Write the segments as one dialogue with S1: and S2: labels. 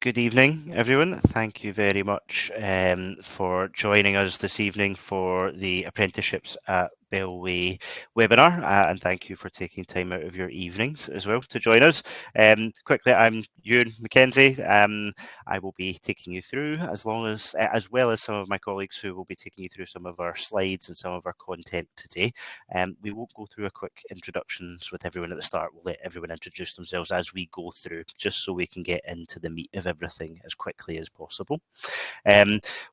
S1: Good evening, everyone. Thank you very much for joining us this evening for the Apprenticeships at Bellway webinar, and thank you for taking time out of your evenings as well to join us. Quickly, I'm Ewan Mackenzie. I will be taking you through, as well as some of my colleagues who will be taking you through some of our slides and some of our content today. We won't go through a quick introductions with everyone at the start. We'll let everyone introduce themselves as we go through, just so we can get into the meat of everything as quickly as possible.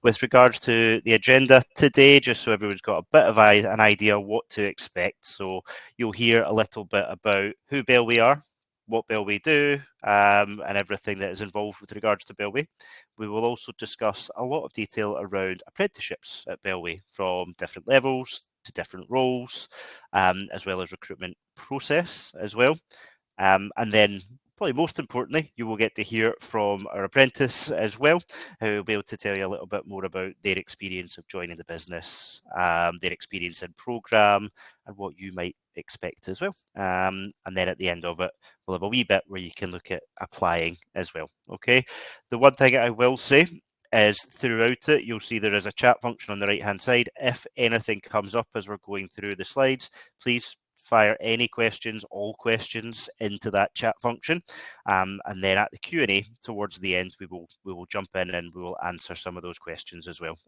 S1: With regards to the agenda today, just so everyone's got a bit of an idea what to expect. So you'll hear a little bit about who Bellway are, what Bellway do, and everything that is involved with regards to Bellway. We will also discuss a lot of detail around apprenticeships at Bellway, from different levels to different roles, as well as recruitment process as well. And then probably most importantly, you will get to hear from our apprentice as well, who will be able to tell you a little bit more about their experience of joining the business, their experience in programme, and what you might expect as well. And then at the end of it, we'll have a wee bit where you can look at applying as well. Okay. The one thing I will say is throughout it, you'll see there is a chat function on the right-hand side. If anything comes up as we're going through the slides, please fire any questions, all questions into that chat function, and then at the Q&A towards the end, we will jump in and we will answer some of those questions as well.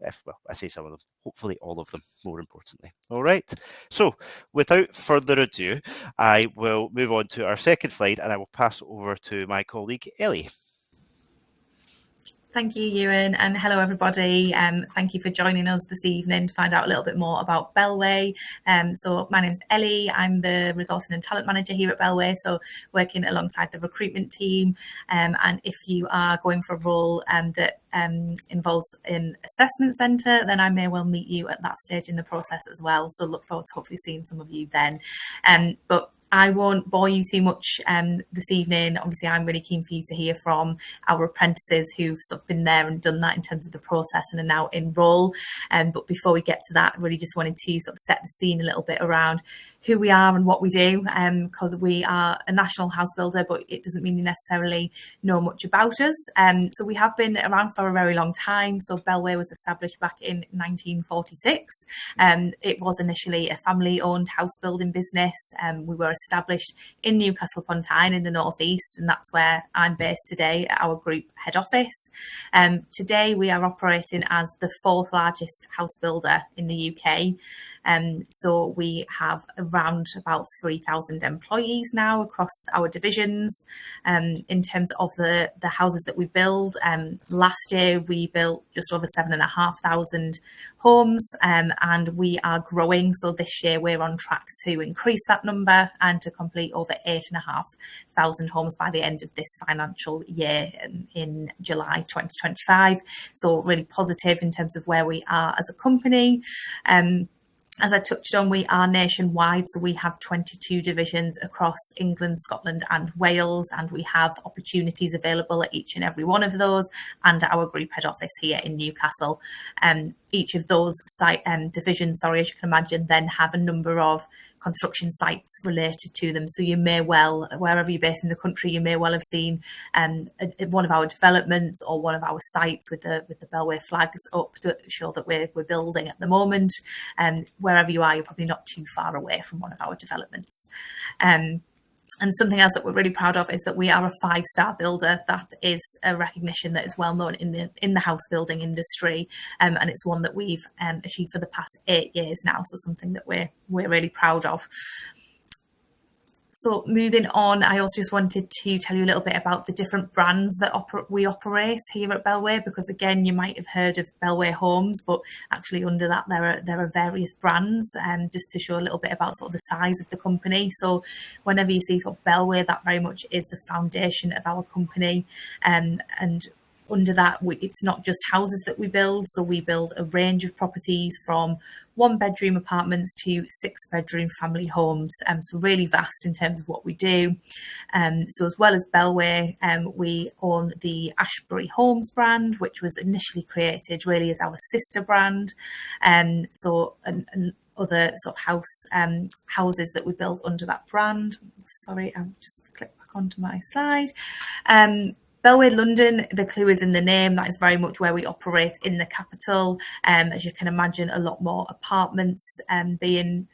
S1: I say some of them, hopefully all of them, more importantly. All right. So without further ado, I will move on to our second slide, and I will pass over to my colleague Ellie.
S2: Thank you, Ewan, and hello everybody. Thank you for joining us this evening to find out a little bit more about Bellway. So my name's Ellie. I'm the Resourcing and Talent Manager here at Bellway, so working alongside the recruitment team. And if you are going for a role that involves an assessment centre, then I may well meet you at that stage in the process as well. So look forward to hopefully seeing some of you then. But I won't bore you too much this evening. Obviously, I'm really keen for you to hear from our apprentices who've sort of been there and done that in terms of the process and are now in role. But before we get to that, I really just wanted to sort of set the scene a little bit around who we are and what we do, because we are a national house builder, but it doesn't mean you necessarily know much about us. So we have been around for a very long time. So Bellway was established back in 1946. It was initially a family-owned house building business. We were established in Newcastle upon Tyne in the northeast, and that's where I'm based today at our group head office. Today we are operating as the fourth largest house builder in the UK. So we have around about 3,000 employees now across our divisions. In terms of the houses that we build, last year we built just over 7,500 homes, and we are growing. So this year we're on track to increase that number and to complete over 8,500 homes by the end of this financial year in July 2025. So really positive in terms of where we are as a company. As I touched on, we are nationwide, so we have 22 divisions across England, Scotland and Wales, and we have opportunities available at each and every one of those, and at our group head office here in Newcastle. Each of those divisions, as you can imagine, then have a number of construction sites related to them. So you may well, wherever you're based in the country, you may well have seen one of our developments or one of our sites with the Bellway flags up to show that we're building at the moment. Wherever you are, you're probably not too far away from one of our developments. And something else that we're really proud of is that we are a 5-star builder. That is a recognition that is well known in the house building industry, and it's one that we've achieved for the past 8 years now. So something that we're really proud of. So moving on, I also just wanted to tell you a little bit about the different brands that we operate here at Bellway, because again, you might have heard of Bellway Homes, but actually under that there are various brands, just to show a little bit about sort of the size of the company. So whenever you see sort of Bellway, that very much is the foundation of our company, and under that, it's not just houses that we build. So we build a range of properties from 1-bedroom apartments to 6-bedroom family homes. So really vast in terms of what we do. So as well as Bellway, we own the Ashbury Homes brand, which was initially created really as our sister brand. So other sort of houses that we build under that brand. Sorry, I'll just click back onto my slide. Bellway London, the clue is in the name. That is very much where we operate in the capital. As you can imagine, a lot more apartments being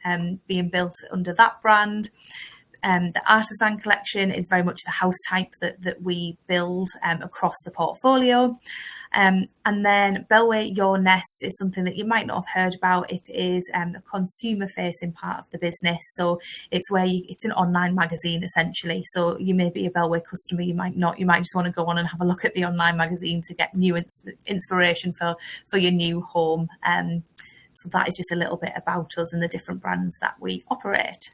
S2: built under that brand. The Artisan collection is very much the house type that we build across the portfolio. And then Bellway Your Nest is something that you might not have heard about. It is a consumer-facing part of the business. So it's it's an online magazine essentially. So you may be a Bellway customer, you might not. You might just want to go on and have a look at the online magazine to get new inspiration for your new home. So that is just a little bit about us and the different brands that we operate.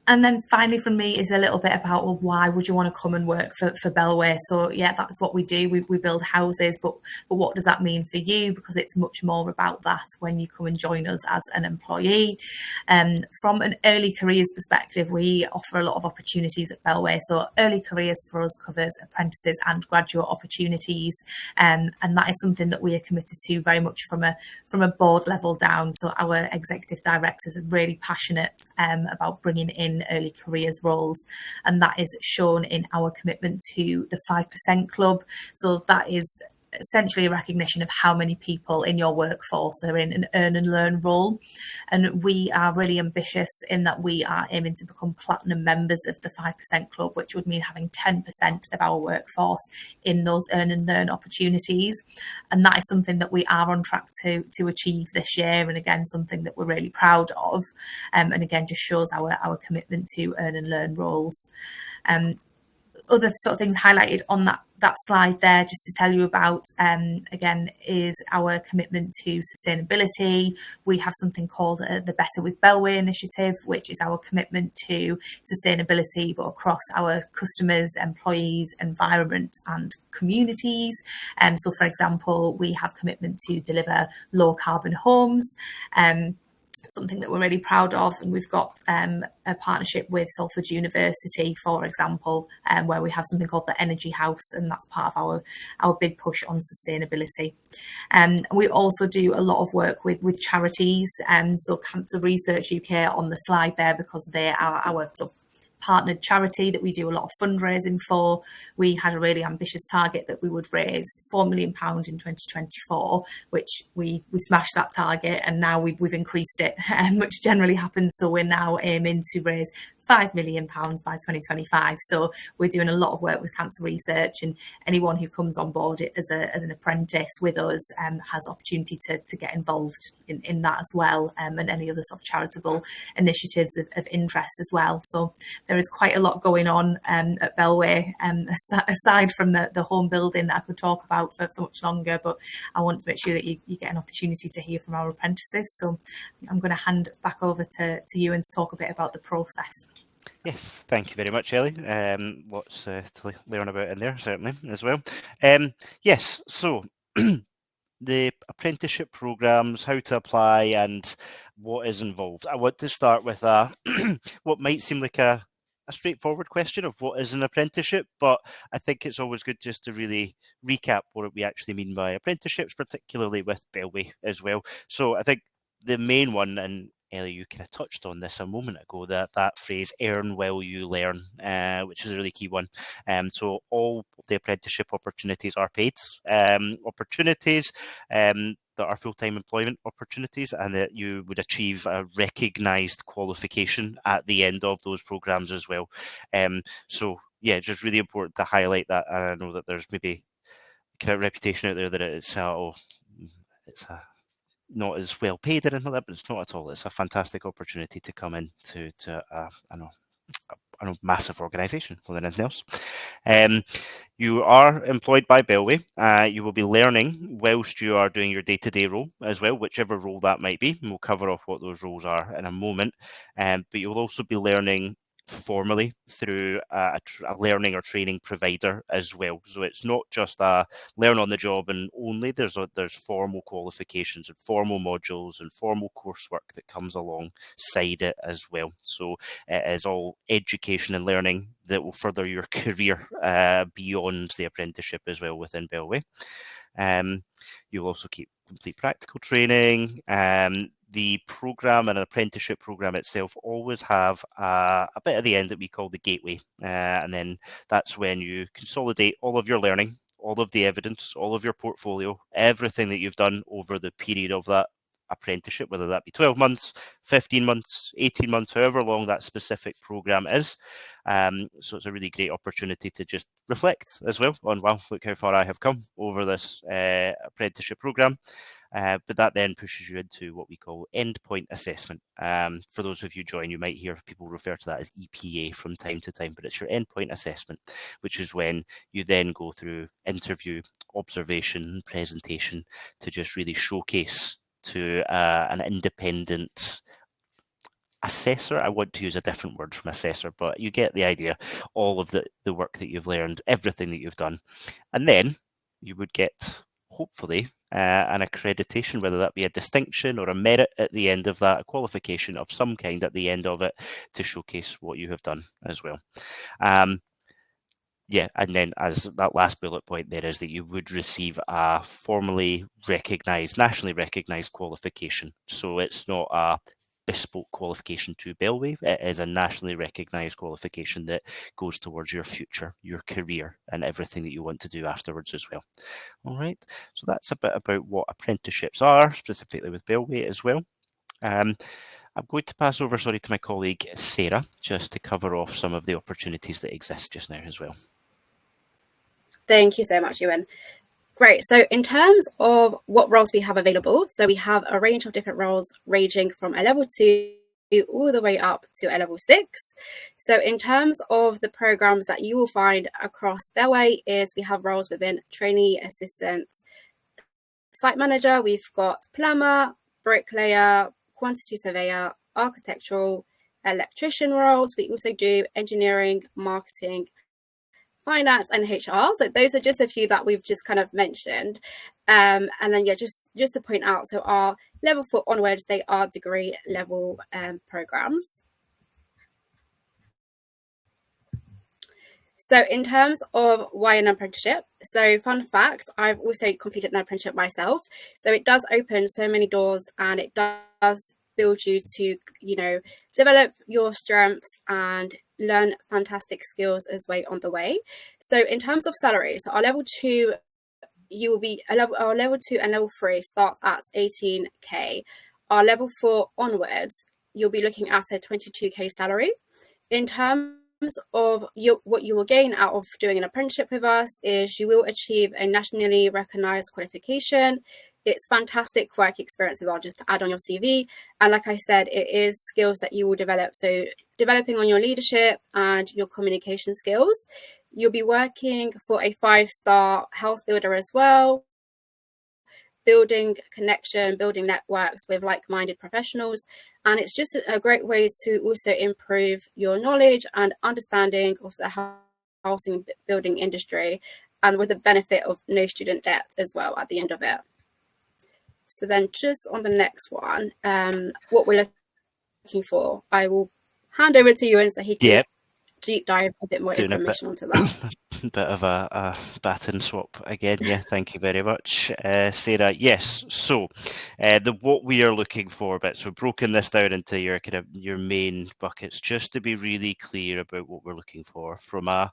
S2: And then finally from me is a little bit about, well, why would you want to come and work for Bellway? So yeah, that's what we do. We build houses, but what does that mean for you? Because it's much more about that when you come and join us as an employee. From an early careers perspective, we offer a lot of opportunities at Bellway. So early careers for us covers apprentices and graduate opportunities. And that is something that we are committed to very much from a board level down. So our executive directors are really passionate about bringing in early careers roles, and that is shown in our commitment to the 5% club. So that is essentially a recognition of how many people in your workforce are in an earn and learn role. And we are really ambitious in that we are aiming to become platinum members of the 5% club, which would mean having 10% of our workforce in those earn and learn opportunities. And that is something that we are on track to achieve this year. And again, something that we're really proud of. And again, just shows our commitment to earn and learn roles. Other sort of things highlighted on that slide there, just to tell you about, again, is our commitment to sustainability. We have something called the Better with Bellway initiative, which is our commitment to sustainability, but across our customers, employees, environment and communities. So, for example, we have commitment to deliver low carbon homes. Something that we're really proud of, and we've got a partnership with Salford University, for example, where we have something called the Energy House, and that's part of our big push on sustainability. We also do a lot of work with charities, so Cancer Research UK on the slide there, because they are our sort of partnered charity that we do a lot of fundraising for. We had a really ambitious target that we would raise £4 million in 2024, which we smashed that target, and now we've increased it, which generally happens. So we're now aiming to raise £5 million by 2025. So we're doing a lot of work with Cancer Research, and anyone who comes on board as an apprentice with us has opportunity to get involved in that as well, and any other sort of charitable initiatives of interest as well. So there is quite a lot going on at Bellway, aside from the home building that I could talk about for much longer, but I want to make sure that you get an opportunity to hear from our apprentices. So I'm going to hand back over to you and to talk a bit about the process.
S1: Yes, thank you very much, Ellie. Lots to learn about in there, certainly, as well. Yes, so the apprenticeship programs, how to apply, and what is involved. I want to start with what might seem like a straightforward question of what is an apprenticeship, but I think it's always good just to really recap what we actually mean by apprenticeships, particularly with Bellway as well. So I think the main one, and Ellie, you kind of touched on this a moment ago, that phrase "earn while you learn," which is a really key one. So all of the apprenticeship opportunities are paid opportunities that are full-time employment opportunities, and that you would achieve a recognised qualification at the end of those programs as well. So yeah, just really important to highlight that. And I know that there's maybe kind of reputation out there that it's not as well paid or anything like that, but it's not at all. It's a fantastic opportunity to come in to a massive organisation more than anything else. You are employed by Bellway. You will be learning whilst you are doing your day-to-day role as well, whichever role that might be. And we'll cover off what those roles are in a moment. But you will also be learning formally through a learning or training provider as well. So it's not just a learn on the job and only. There's formal qualifications and formal modules and formal coursework that comes alongside it as well. So it is all education and learning that will further your career beyond the apprenticeship as well within Bellway. You'll also keep complete practical training. The programme and an apprenticeship programme itself always have a bit at the end that we call the gateway. And then that's when you consolidate all of your learning, all of the evidence, all of your portfolio, everything that you've done over the period of that apprenticeship, whether that be 12 months, 15 months, 18 months, however long that specific programme is. So it's a really great opportunity to just reflect as well on, wow, look how far I have come over this apprenticeship programme. But that then pushes you into what we call endpoint assessment. For those of you join, you might hear people refer to that as EPA from time to time, but it's your endpoint assessment, which is when you then go through interview, observation, presentation to just really showcase to an independent assessor. I want to use a different word from assessor, but you get the idea. All of the work that you've learned, everything that you've done. And then you would get, hopefully, an accreditation, whether that be a distinction or a merit at the end of that, a qualification of some kind at the end of it to showcase what you have done as well. Yeah, and then as that last bullet point there is that you would receive a formally recognised, nationally recognised qualification. So it's not a bespoke qualification to Bellway. It is a nationally recognised qualification that goes towards your future, your career, and everything that you want to do afterwards as well. All right, so that's a bit about what apprenticeships are, specifically with Bellway as well. I'm going to pass over, to my colleague Sarah, just to cover off some of the opportunities that exist just now as well.
S3: Thank you so much, Ewan. Great. So in terms of what roles we have available, so we have a range of different roles ranging from a level 2 all the way up to a level 6. So in terms of the programs that you will find across Bellway is we have roles within trainee assistants, site manager, we've got plumber, bricklayer, quantity surveyor, architectural, electrician roles. We also do engineering, marketing, finance and HR. So those are just a few that we've just kind of mentioned. And then, yeah, just to point out, so our level 4 onwards, they are degree level programs. So in terms of why an apprenticeship, so fun fact, I've also completed an apprenticeship myself. So it does open so many doors and it does build you to, develop your strengths and learn fantastic skills as way on the way. So in terms of salary, so our level 2, you will be our level 2 and level 3 start at 18k. Our level 4 onwards, you'll be looking at a 22k salary. In terms of what you will gain out of doing an apprenticeship with us is you will achieve a nationally recognized qualification. It's fantastic work experiences are just to add on your CV. And like I said, it is skills that you will develop. So developing on your leadership and your communication skills. You'll be working for a 5-star house builder as well, building connection, building networks with like-minded professionals. And it's just a great way to also improve your knowledge and understanding of the housing building industry, and with the benefit of no student debt as well at the end of it. So then just on the next one, what we're looking for, I will hand over to you and so he can deep dive a bit more information onto that.
S1: Bit of a baton swap again. Yeah, thank you very much, Sarah. Yes, so what we are looking for, but so broken this down into your your main buckets, just to be really clear about what we're looking for from a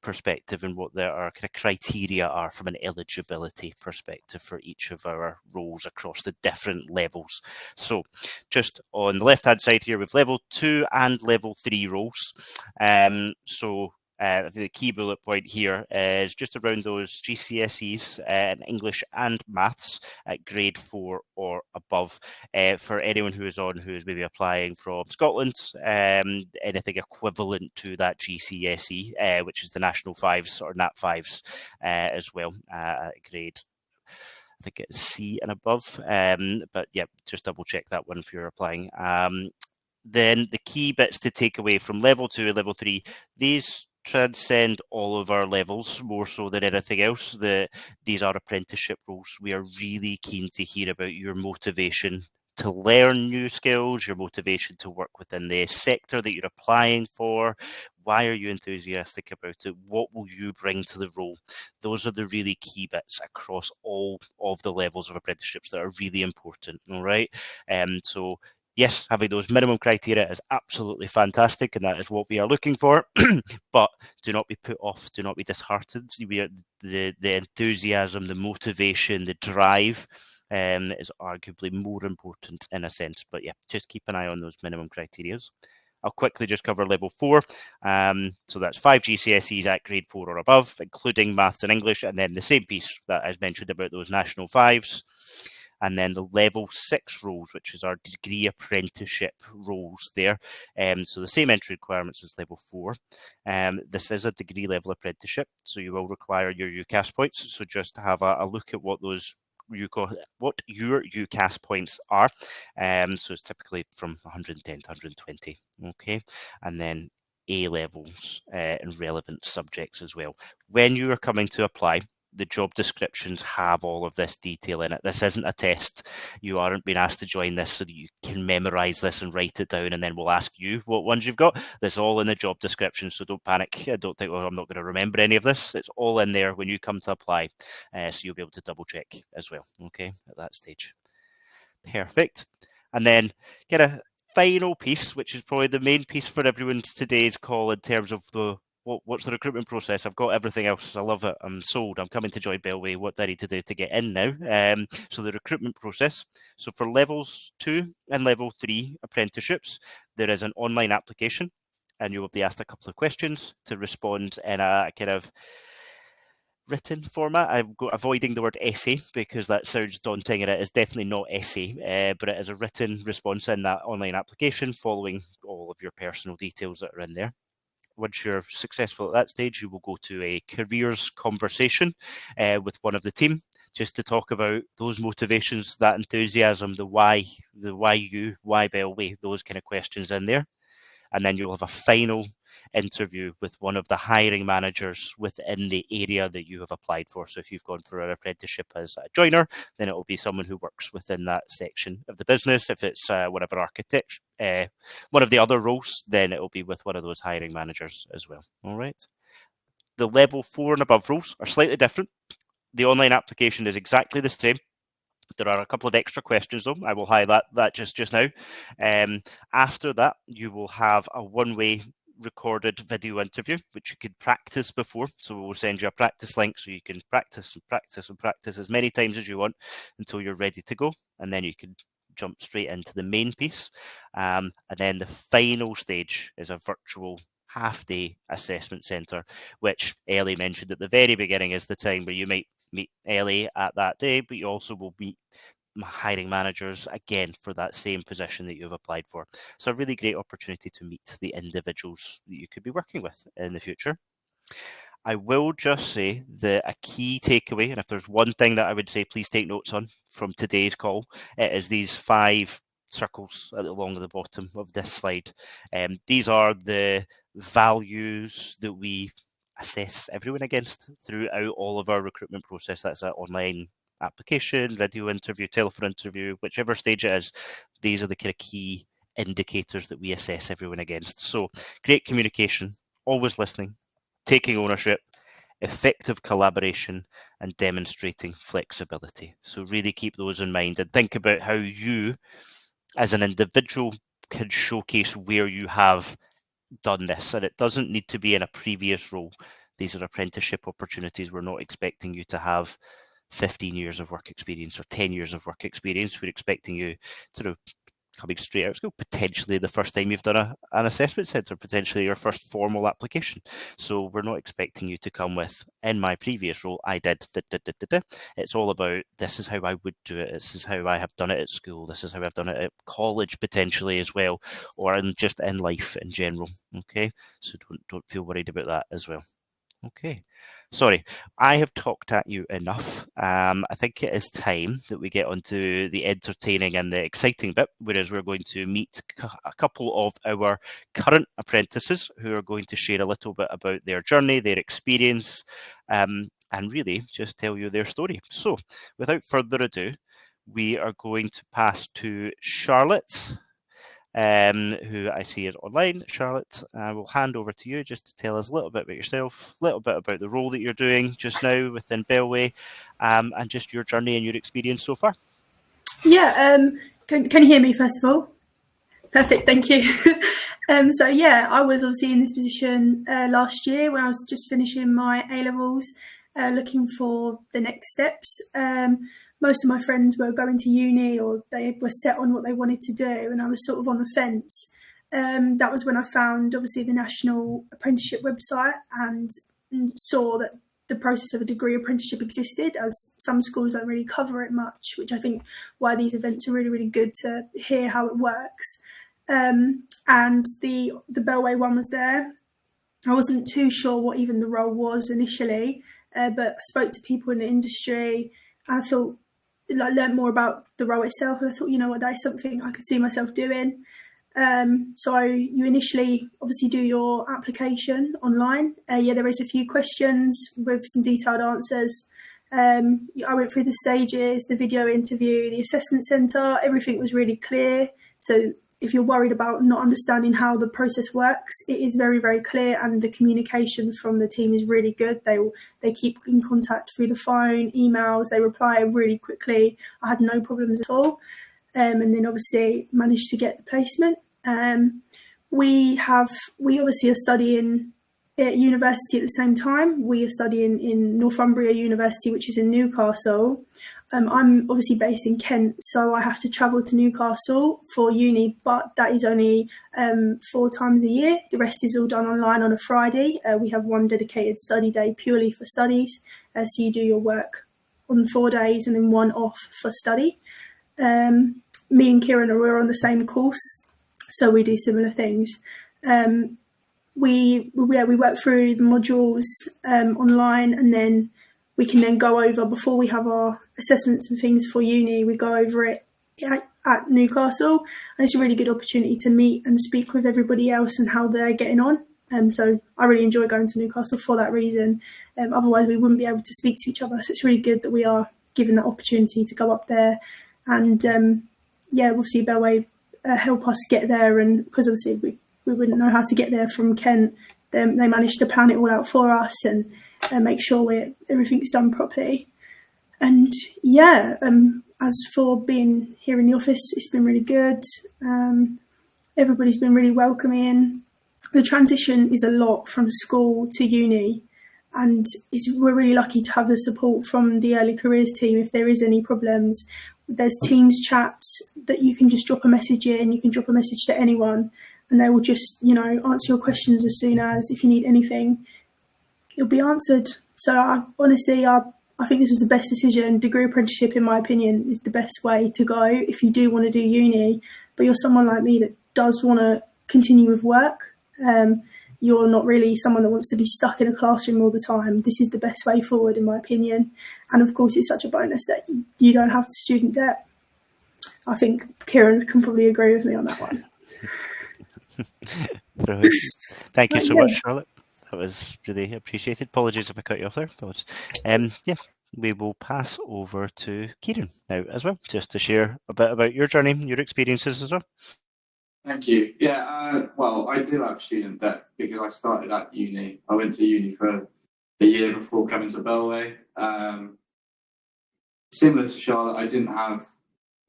S1: perspective and what our kind of criteria are from an eligibility perspective for each of our roles across the different levels. So just on the left hand side here with level 2 and level 3 roles. The key bullet point here is just around those GCSEs in English and maths at grade 4 or above. For anyone who is maybe applying from Scotland, anything equivalent to that GCSE, which is the National 5s or Nat 5s as well, grade, I think it's C and above. But yeah, just double check that one if you're applying. Then the key bits to take away from level 2 and level 3, these transcend all of our levels more so than anything else. These are apprenticeship roles. We are really keen to hear about your motivation to learn new skills, your motivation to work within the sector that you're applying for. Why are you enthusiastic about it? What will you bring to the role? Those are the really key bits across all of the levels of apprenticeships that are really important, all right? So yes, having those minimum criteria is absolutely fantastic, and that is what we are looking for. But do not be put off, do not be disheartened. The enthusiasm, the motivation, the drive is arguably more important in a sense. But yeah, just keep an eye on those minimum criteria. I'll quickly just cover level 4. So that's 5 GCSEs at grade 4 or above, including maths and English, and then the same piece that I mentioned about those national 5s. And then the level 6 roles, which is our degree apprenticeship roles there. So the same entry requirements as level 4. This is a degree level apprenticeship, so you will require your UCAS points. So just have a look at what those what your UCAS points are. So it's typically from 110 to 120. Okay, and then A levels and relevant subjects as well. When you are coming to apply, the job descriptions have all of this detail in it. This isn't a test. You aren't being asked to join this so that you can memorize this and write it down, and then we'll ask you what ones you've got. That's all in the job description, so don't panic. I don't think, well, I'm not going to remember any of this. It's all in there when you come to apply, so you'll be able to double check as well, okay, at that stage. Perfect. And then get a final piece, which is probably the main piece for everyone's today's call in terms of what's the recruitment process. I've got everything else. I love it. I'm sold. I'm coming to join Bellway. What do I need to do to get in now? So the recruitment process. So for levels 2 and level 3 apprenticeships, there is an online application, and you will be asked a couple of questions to respond in a kind of written format. I'm avoiding the word essay because that sounds daunting, and it is definitely not essay, but it is a written response in that online application following all of your personal details that are in there. Once you're successful at that stage, you will go to a careers conversation with one of the team, just to talk about those motivations, that enthusiasm, the why you, why Bellway, those kind of questions in there. And then you'll have a final interview with one of the hiring managers within the area that you have applied for. So if you've gone for an apprenticeship as a joiner, then it will be someone who works within that section of the business. If it's whatever architect, one of the other roles, then it will be with one of those hiring managers as well. All right. The level 4 and above roles are slightly different. The online application is exactly the same. There are a couple of extra questions though. I will highlight that just now. After that, you will have a one-way recorded video interview, which you could practice before. So we'll send you a practice link so you can practice and practice and practice as many times as you want until you're ready to go. And then you can jump straight into the main piece. And then the final stage is a virtual half-day assessment centre, which Ellie mentioned at the very beginning is the time where you might meet Ellie at that day, but you also will meet hiring managers again for that same position that you've applied for. So a really great opportunity to meet the individuals that you could be working with in the future. I will just say that a key takeaway, and if there's one thing that I would say please take notes on from today's call, it is these 5 circles along the bottom of this slide. These are the values that we assess everyone against throughout all of our recruitment process. That's an online application, video interview, telephone interview, whichever stage it is. These are the kind of key indicators that we assess everyone against. So great communication, always listening, taking ownership, effective collaboration, and demonstrating flexibility. So really keep those in mind and think about how you as an individual can showcase where you have done this. And it doesn't need to be in a previous role. These are apprenticeship opportunities. We're not expecting you to have 15 years of work experience or 10 years of work experience. We're expecting you to coming straight out of school, potentially the first time you've done an assessment centre, potentially your first formal application. So we're not expecting you to come with, in my previous role, I did. It's all about, this is how I would do it. This is how I have done it at school. This is how I've done it at college, potentially as well, or just in life in general. Okay, so don't feel worried about that as well. Okay, sorry, I have talked at you enough. I think it is time that we get onto the entertaining and the exciting bit, whereas we're going to meet a couple of our current apprentices who are going to share a little bit about their journey, their experience, and really just tell you their story. So without further ado, we are going to pass to Charlotte, who I see is online. Charlotte, I will hand over to you just to tell us a little bit about yourself, a little bit about the role that you're doing just now within Bellway, and just your journey and your experience so far.
S4: Yeah, can you hear me first of all? Perfect, thank you. So yeah, I was obviously in this position last year when I was just finishing my A-levels, looking for the next steps. Most of my friends were going to uni, or they were set on what they wanted to do, and I was sort of on the fence. That was when I found obviously the National Apprenticeship website and saw that the process of a degree apprenticeship existed, as some schools don't really cover it much, which I think why these events are really, really good to hear how it works. And the Bellway one was there. I wasn't too sure what even the role was initially, but I spoke to people in the industry and I thought, learned more about the role itself, and I thought, you know what, that is something I could see myself doing. So you initially obviously do your application online. There is a few questions with some detailed answers. I went through the stages, the video interview, the assessment centre. Everything was really clear. So if you're worried about not understanding how the process works, it is very, very clear, and the communication from the team is really good. They keep in contact through the phone, emails, they reply really quickly. I had no problems at all. And then obviously managed to get the placement. We obviously are studying at university at the same time. We are studying in Northumbria University, which is in Newcastle. I'm obviously based in Kent, so I have to travel to Newcastle for uni, but that is only 4 times a year. The rest is all done online on a Friday. We have one dedicated study day purely for studies. So you do your work on 4 days and then one off for study. Me and Kieran are on the same course, so we do similar things. We work through the modules online, and then we can then go over, before we have our assessments and things for uni, we go over it at Newcastle, and it's a really good opportunity to meet and speak with everybody else and how they're getting on. So I really enjoy going to Newcastle for that reason. Otherwise we wouldn't be able to speak to each other, so it's really good that we are given that opportunity to go up there. And obviously Bellway help us get there, and because obviously we wouldn't know how to get there from Kent, they managed to plan it all out for us and make sure everything's done properly. And as for being here in the office, it's been really good. Everybody's been really welcoming. The transition is a lot from school to uni, and we're really lucky to have the support from the early careers team if there is any problems. There's Teams chats that you can just drop a message in, you can drop a message to anyone, and they will just, answer your questions as soon as, if you need anything, it'll be answered. So I think this was the best decision. Degree apprenticeship, in my opinion, is the best way to go if you do want to do uni, but you're someone like me that does want to continue with work. You're not really someone that wants to be stuck in a classroom all the time. This is the best way forward, in my opinion. And of course, it's such a bonus that you don't have the student debt. I think Kieran can probably agree with me on that one.
S1: Brilliant. Thank you so much, Charlotte. That was really appreciated. Apologies if I cut you off there. We will pass over to Kieran now as well, just to share a bit about your journey, your experiences as well.
S5: Thank you. Well, I do have student debt because I started at uni. I went to uni for a year before coming to Bellway. Similar to Charlotte, I didn't have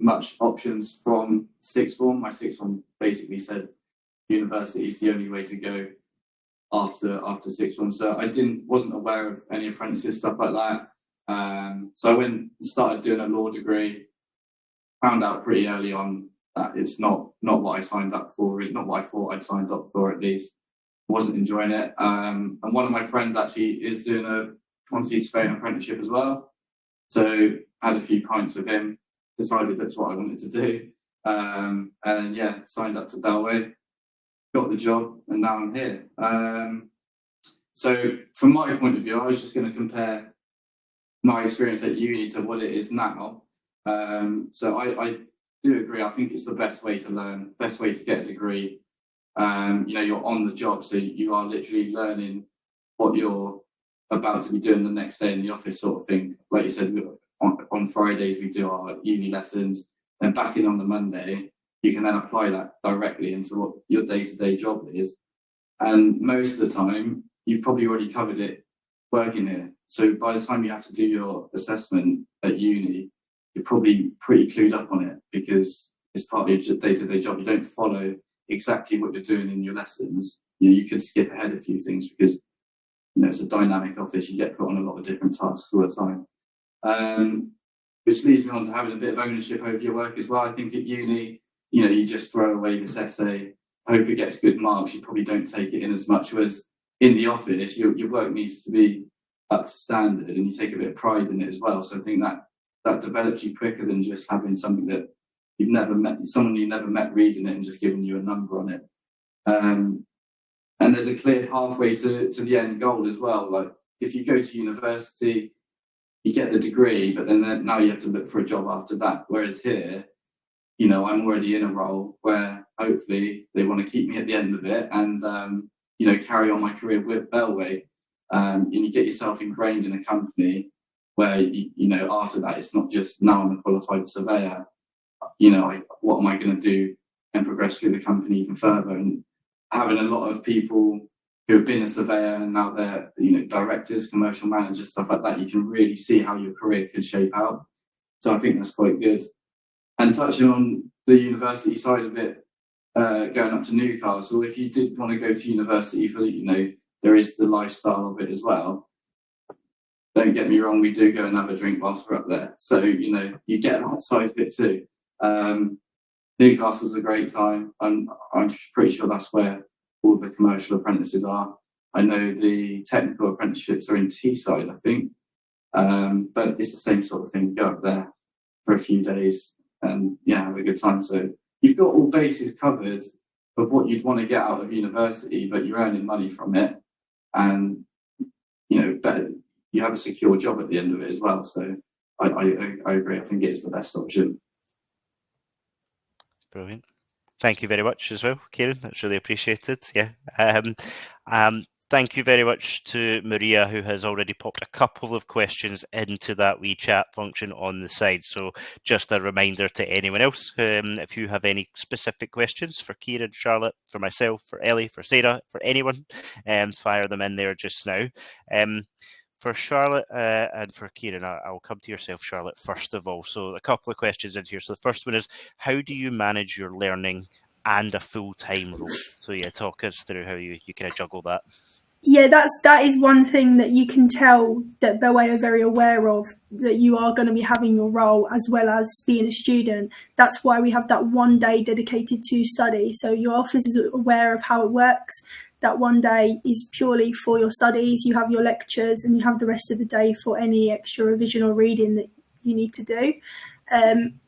S5: much options from sixth form. My sixth form basically said university is the only way to go after sixth form. So I wasn't aware of any apprentices, stuff like that. So I went and started doing a law degree. Found out pretty early on that it's not what I signed up for, not what I thought I'd signed up for, at least. Wasn't enjoying it. And one of my friends actually is doing a quantity surveying apprenticeship as well. So had a few pints with him, decided that's what I wanted to do. And signed up to Bellway, got the job, and now I'm here. So from my point of view, I was just going to compare my experience at uni to what it is now. So I do agree. I think it's the best way to learn, best way to get a degree. You're on the job, so you are literally learning what you're about to be doing the next day in the office, sort of thing. Like you said, on Fridays we do our uni lessons, and back in on the Monday, you can then apply that directly into what your day-to-day job is. And most of the time, you've probably already covered it working here. So by the time you have to do your assessment at uni, you're probably pretty clued up on it because it's part of your day-to-day job. You don't follow exactly what you're doing in your lessons. You could skip ahead a few things because it's a dynamic office. You get put on a lot of different tasks all the time. Which leads me on to having a bit of ownership over your work as well. I think at uni, you just throw away this essay, hope it gets good marks. You probably don't take it in as much, whereas in the office, your work needs to be up to standard and you take a bit of pride in it as well. So I think that develops you quicker than just having something that you've never met, someone you never met reading it and just giving you a number on it. And there's a clear pathway to the end goal as well. Like if you go to university, you get the degree, but then now you have to look for a job after that. Whereas here, I'm already in a role where hopefully they want to keep me at the end of it and, carry on my career with Bellway. And you get yourself ingrained in a company where, after that, it's not just now I'm a qualified surveyor. What am I going to do and progress through the company even further? And having a lot of people who have been a surveyor and now they're, directors, commercial managers, stuff like that, you can really see how your career could shape out. So I think that's quite good. And touching on the university side of it, going up to Newcastle, if you did want to go to university for, there is the lifestyle of it as well. Don't get me wrong, we do go and have a drink whilst we're up there. So, you get that side of it too. Newcastle's a great time. I'm pretty sure that's where all the commercial apprentices are. I know the technical apprenticeships are in Teesside, I think. But it's the same sort of thing. Go up there for a few days and have a good time. So you've got all bases covered of what you'd want to get out of university, but you're earning money from it. And, you have a secure job at the end of it as well. So I agree. I think it's the best option.
S1: Brilliant. Thank you very much as well, Kieran. That's really appreciated. Yeah. Thank you very much to Maria, who has already popped a couple of questions into that wee chat function on the side. So just a reminder to anyone else, if you have any specific questions for Kieran, Charlotte, for myself, for Ellie, for Sarah, for anyone, fire them in there just now. For Charlotte and for Kieran, I'll come to yourself, Charlotte, first of all. So a couple of questions in here. So the first one is, how do you manage your learning and a full-time role? So talk us through how you kind of juggle that.
S4: Yeah, that is one thing that you can tell that Bellway are very aware of, that you are going to be having your role as well as being a student. That's why we have that one day dedicated to study. So your office is aware of how it works. That one day is purely for your studies. You have your lectures and you have the rest of the day for any extra revision or reading that you need to do.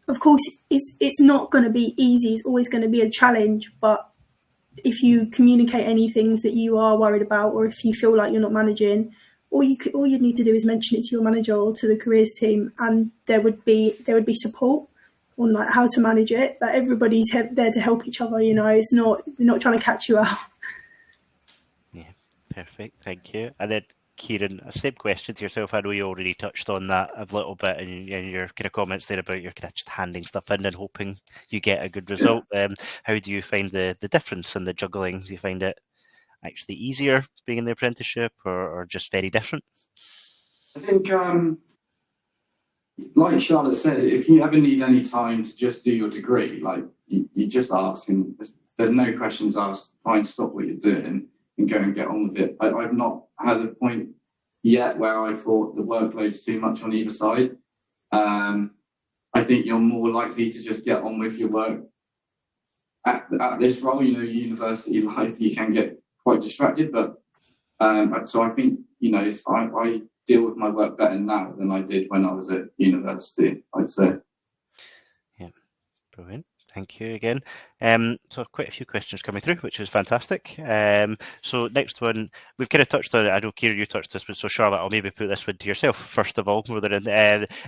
S4: Of course, it's not going to be easy. It's always going to be a challenge, but if you communicate any things that you are worried about, or if you feel like you're not managing, all you need to do is mention it to your manager or to the careers team, and there would be support on like how to manage it. But everybody's there to help each other. It's not, they're not trying to catch you out.
S1: Yeah, perfect. Thank you. And then Kieran, a same question to yourself. I know you already touched on that a little bit in your kind of comments there about your kind of just handing stuff in and hoping you get a good result. How do you find the difference in the juggling? Do you find it actually easier being in the apprenticeship or just very different?
S5: I think, like Charlotte said, if you ever need any time to just do your degree, like you just ask, and there's no questions asked. Fine, stop what you're doing and go and get on with it. I've not had a point yet where I thought the workload's too much on either side. I think you're more likely to just get on with your work at this role. University life, you can get quite distracted, but so I think I deal with my work better now than I did when I was at university, I'd say.
S1: Yeah, brilliant. Thank you again. So quite a few questions coming through, which is fantastic. So next one, we've kind of touched on it. I know, Kieran, you touched this one. So Charlotte, I'll maybe put this one to yourself first of all.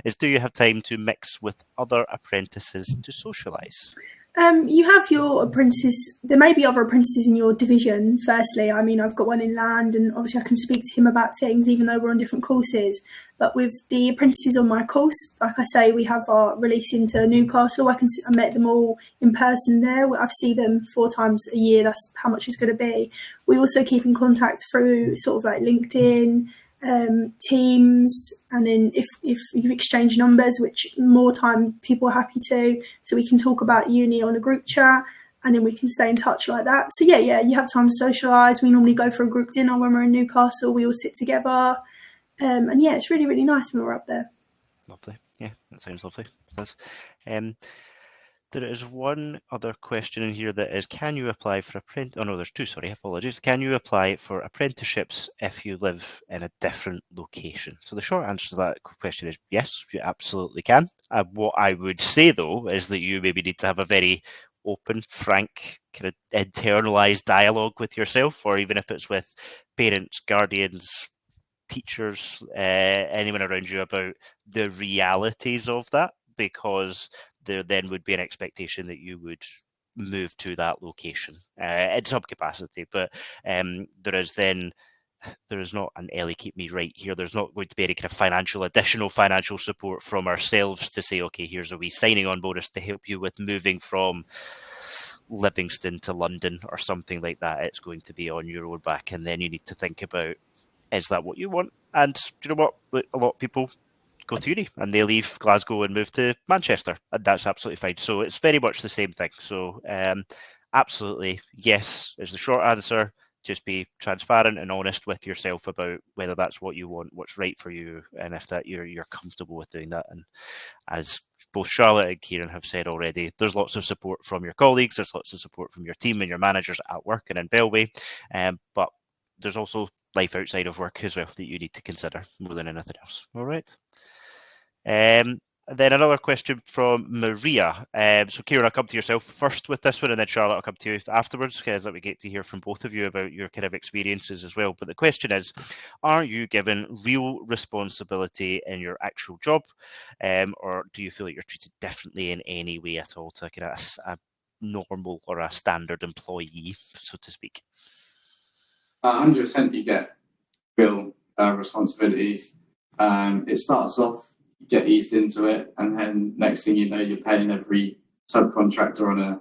S1: Is do you have time to mix with other apprentices to socialise?
S4: You have your apprentices. There may be other apprentices in your division. Firstly, I mean, I've got one in land, and obviously I can speak to him about things, even though we're on different courses. But with the apprentices on my course, like I say, we have our release into Newcastle. I met them all in person there. I see them 4 times a year. That's how much it's going to be. We also keep in contact through sort of like LinkedIn, Teams, and then if you exchange numbers, which more time people are happy to, so we can talk about uni on a group chat, and then we can stay in touch like that. So yeah, you have time to socialise. We normally go for a group dinner when we're in Newcastle. We all sit together, and yeah, it's really, really nice when we're up there.
S1: Lovely. Yeah, that sounds lovely. There is one other question in here that is, can you apply for there's two, sorry, apologies. Can you apply for apprenticeships if you live in a different location? So the short answer to that question is yes, you absolutely can. What I would say, though, is that you maybe need to have a very open, frank, kind of internalised dialogue with yourself, or even if it's with parents, guardians, teachers, anyone around you, about the realities of that, because there then would be an expectation that you would move to that location in some capacity. But there is not, and Ellie, keep me right here, there's not going to be any kind of additional financial support from ourselves to say, okay, here's a wee signing on bonus to help you with moving from Livingston to London or something like that. It's going to be on your own back, and then you need to think about, is that what you want? And do you know what? A lot of people go to uni and they leave Glasgow and move to Manchester, and that's absolutely fine. So it's very much the same thing. So absolutely yes is the short answer. Just be transparent and honest with yourself about whether that's what you want, what's right for you, and if that you're comfortable with doing that. And as both Charlotte and Kieran have said already, there's lots of support from your colleagues, there's lots of support from your team and your managers at work and in Bellway, but there's also life outside of work as well that you need to consider more than anything else. All right. Then another question from Maria. So Kieran, I'll come to yourself first with this one, and then Charlotte, I'll come to you afterwards, because we get to hear from both of you about your kind of experiences as well. But the question is, are you given real responsibility in your actual job, or do you feel like you're treated differently in any way at all to kind of a normal or a standard employee, so to speak?
S5: 100% you get real responsibilities. It starts off, you get eased into it, and then next thing you know, you're paying every subcontractor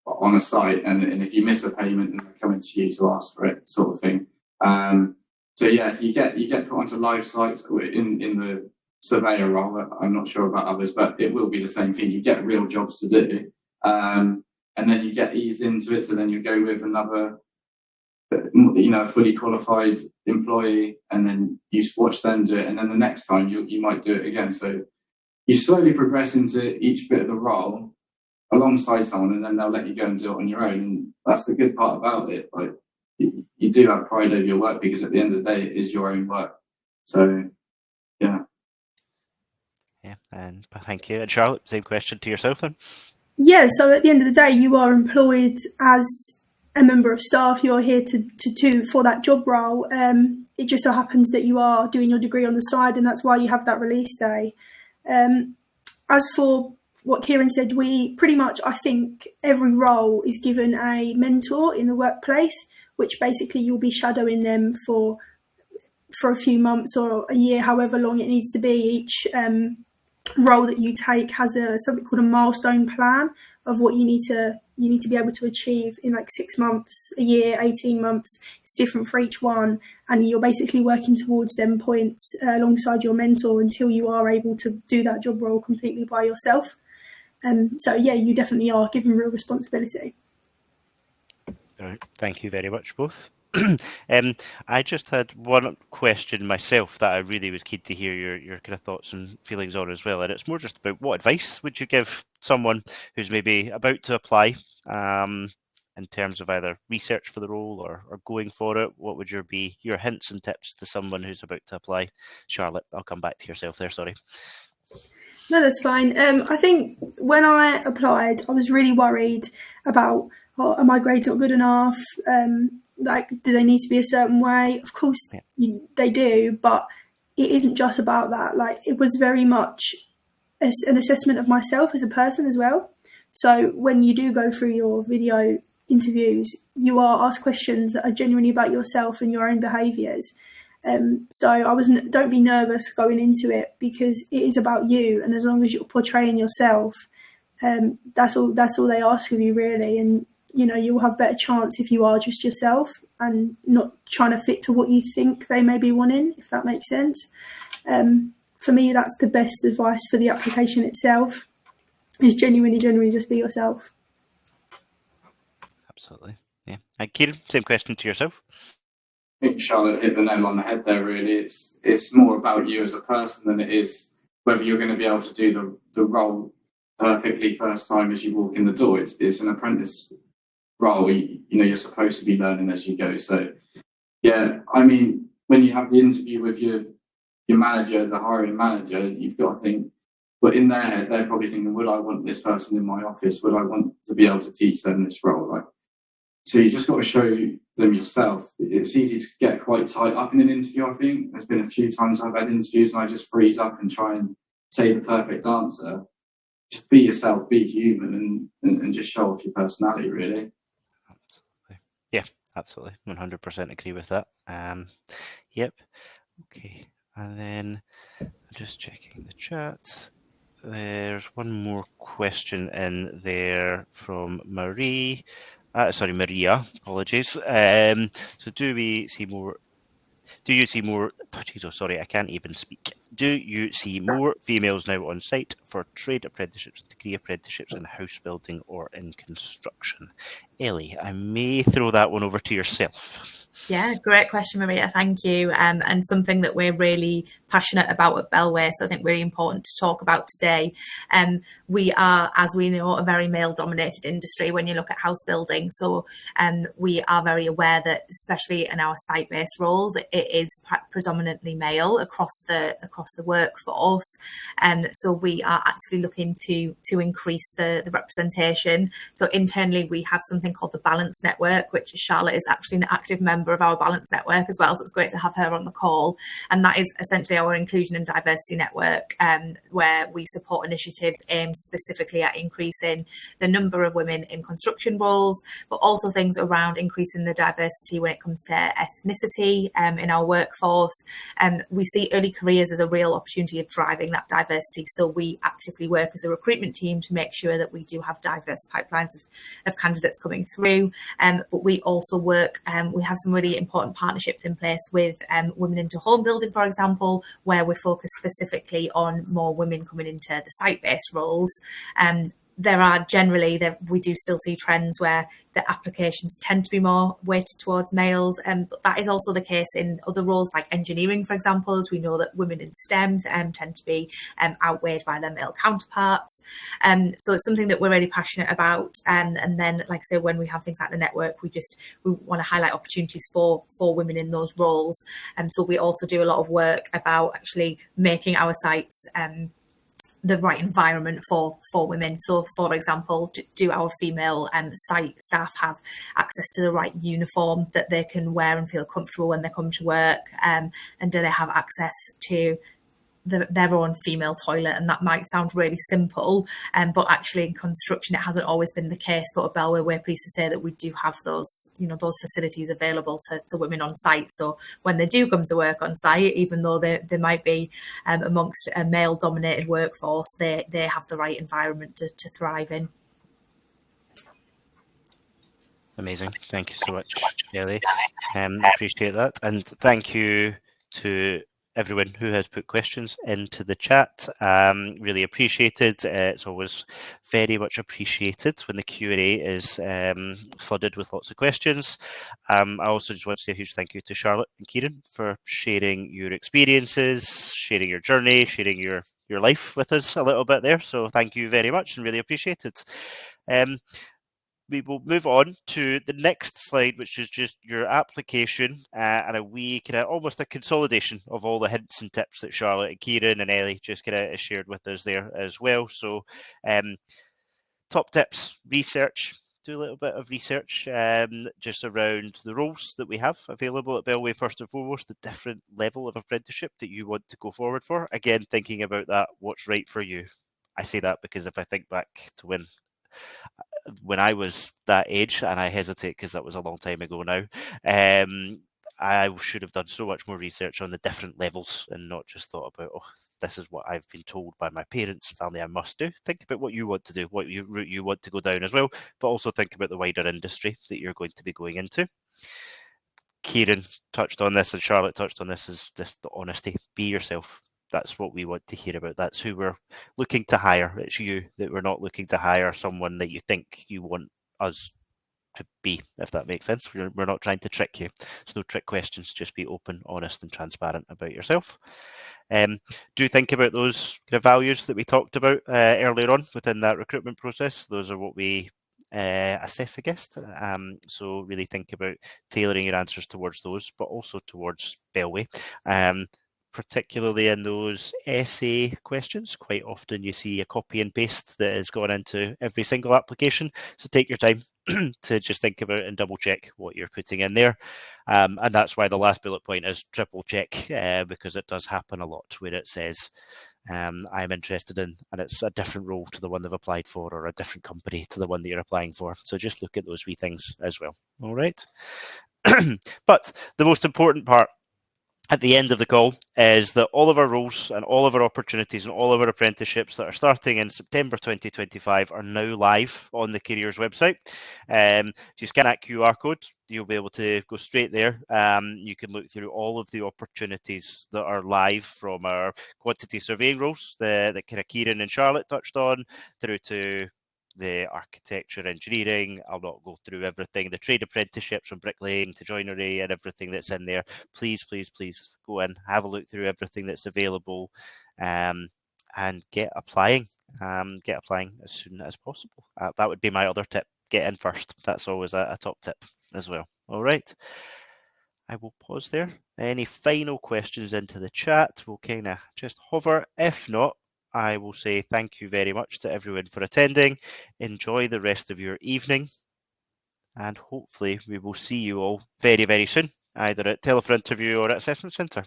S5: on a site, and if you miss a payment, then they're coming to you to ask for it, sort of thing. So yeah, you get put onto live sites in the surveyor role. I'm not sure about others, but it will be the same thing. You get real jobs to do, and then you get eased into it. So then you go with another, fully qualified employee, and then you watch them do it, and then the next time you might do it again. So you slowly progress into each bit of the role alongside someone, and then they'll let you go and do it on your own. And that's the good part about it. Like, you do have pride over your work, because at the end of the day, it is your own work. So yeah.
S1: Yeah, and thank you. And Charlotte, same question to yourself then.
S4: Yeah, so at the end of the day, you are employed as a member of staff. You're here for that job role. It just so happens that you are doing your degree on the side, and that's why you have that release day. As for what Kieran said, we pretty much, I think every role is given a mentor in the workplace, which basically you'll be shadowing them for a few months or a year, however long it needs to be. Each role that you take has something called a milestone plan of what you need to be able to achieve in like 6 months, a year, 18 months. It's different for each one, and you're basically working towards them points alongside your mentor until you are able to do that job role completely by yourself. So yeah, you definitely are given real responsibility.
S1: Right. Thank you very much, both. I just had one question myself that I really was keen to hear your kind of thoughts and feelings on as well, and it's more just about, what advice would you give someone who's maybe about to apply, in terms of either research for the role or going for it? What would be your hints and tips to someone who's about to apply? Charlotte, I'll come back to yourself there, sorry.
S4: No, that's fine. I think when I applied, I was really worried about, are my grades not good enough? Do they need to be a certain way? Of course, they do, but it isn't just about that. Like, it was very much an assessment of myself as a person as well. So when you do go through your video interviews, you are asked questions that are genuinely about yourself and your own behaviours. So don't be nervous going into it, because it is about you, and as long as you're portraying yourself, that's all they ask of you, really. And you'll have better chance if you are just yourself and not trying to fit to what you think they may be wanting, if that makes sense. For me, that's the best advice for the application itself, is genuinely just be yourself.
S1: Absolutely. Yeah. And Kieran, same question to yourself.
S5: I think Charlotte hit the nail on the head there, really. It's more about you as a person than it is whether you're going to be able to do the role perfectly first time as you walk in the door. It's an apprentice role. You're supposed to be learning as you go. So, yeah, I mean, when you have the interview with your manager, the hiring manager, you've got to think, but in their head, they're probably thinking, would I want this person in my office? Would I want to be able to teach them this role? So you just got to show them yourself. It's easy to get quite tight up in an interview, I think. There's been a few times I've had interviews and I just freeze up and try and say the perfect answer. Just be yourself, be human, and just show off your personality, really.
S1: Absolutely. Yeah, absolutely. 100% agree with that. Yep. Okay. And then I'm just checking the chat. There's one more question in there from Maria. Apologies. So do you see more? Sorry, I can't even speak. Do you see more females now on site for trade apprenticeships, degree apprenticeships in house building or in construction? Ellie, I may throw that one over to yourself.
S2: Yeah, great question, Maria. Thank you. And something that we're really passionate about at Bellway, so I think really important to talk about today. We are, as we know, a very male-dominated industry when you look at house building. So we are very aware that, especially in our site-based roles, it is predominantly male across the workforce. So we are actively looking to increase the representation. So internally, we have something called the Balance Network, which Charlotte is actually an active member of our Balance Network as well. So it's great to have her on the call. And that is essentially our inclusion and diversity network, where we support initiatives aimed specifically at increasing the number of women in construction roles, but also things around increasing the diversity when it comes to ethnicity in our workforce. We see early careers as a real opportunity of driving that diversity. So we actively work as a recruitment team to make sure that we do have diverse pipelines of candidates coming through. But we also work, we have some really important partnerships in place with Women into Home Building, for example, where we're focused specifically on more women coming into the site-based roles. We do still see trends where the applications tend to be more weighted towards males, but that is also the case in other roles like engineering, for example, as we know that women in STEM tend to be outweighed by their male counterparts. So it's something that we're really passionate about. And then, like I say, when we have things like the network, we want to highlight opportunities for women in those roles. So we also do a lot of work about actually making our sites the right environment for women. So, for example, do our female site staff have access to the right uniform that they can wear and feel comfortable when they come to work? And do they have access to their own female toilet? And that might sound really simple, but actually in construction it hasn't always been the case. But at Bellway, we're pleased to say that we do have those facilities available to women on site. So when they do come to work on site, even though they might be amongst a male dominated workforce, they have the right environment to thrive in.
S1: Amazing. Thank you so much, Ellie. Appreciate that. And thank you to everyone who has put questions into the chat. Really appreciated. It's always very much appreciated when the Q&A is flooded with lots of questions. I also just want to say a huge thank you to Charlotte and Kieran for sharing your experiences, sharing your journey, sharing your life with us a little bit there. So thank you very much and really appreciate it. We will move on to the next slide, which is just your application and a wee kind of almost a consolidation of all the hints and tips that Charlotte and Kieran and Ellie just kind of shared with us there as well. So top tips, research. Do a little bit of research just around the roles that we have available at Bellway, first and foremost, the different level of apprenticeship that you want to go forward for. Again, thinking about that, what's right for you. I say that because if I think back to when when I was that age, and I hesitate because that was a long time ago now, I should have done so much more research on the different levels and not just thought about, oh, this is what I've been told by my parents and family I must do. Think about what you want to do, what route you want to go down as well, but also think about the wider industry that you're going to be going into. Kieran touched on this and Charlotte touched on this, is just the honesty. Be yourself. That's what we want to hear about. That's who we're looking to hire. It's you, that we're not looking to hire someone that you think you want us to be, if that makes sense. We're not trying to trick you. There's no trick questions. Just be open, honest, and transparent about yourself. Do think about those kind of values that we talked about earlier on within that recruitment process. Those are what we assess a guest. So really think about tailoring your answers towards those, but also towards Bellway. Particularly in those essay questions, quite often you see a copy and paste that has gone into every single application. So take your time to just think about and double check what you're putting in there. And that's why the last bullet point is triple check, because it does happen a lot where it says, I'm interested in, and it's a different role to the one they've applied for, or a different company to the one that you're applying for. So just look at those wee things as well. All right. But the most important part at the end of the call is that all of our roles and all of our opportunities and all of our apprenticeships that are starting in September 2025 are now live on the careers website. If you scan that QR code, you'll be able to go straight there. You can look through all of the opportunities that are live, from our quantity surveying roles that kind of Kieran and Charlotte touched on, through to the architecture, engineering. I'll not go through everything. The trade apprenticeships from bricklaying to joinery and everything that's in there. Please go in, have a look through everything that's available, and get applying. Get applying as soon as possible. That would be my other tip. Get in first. That's always a top tip as well. All right. I will pause there. Any final questions into the chat? We'll kind of just hover. If not, I will say thank you very much to everyone for attending. Enjoy the rest of your evening, and hopefully we will see you all very, very soon, either at telephone interview or at assessment centre.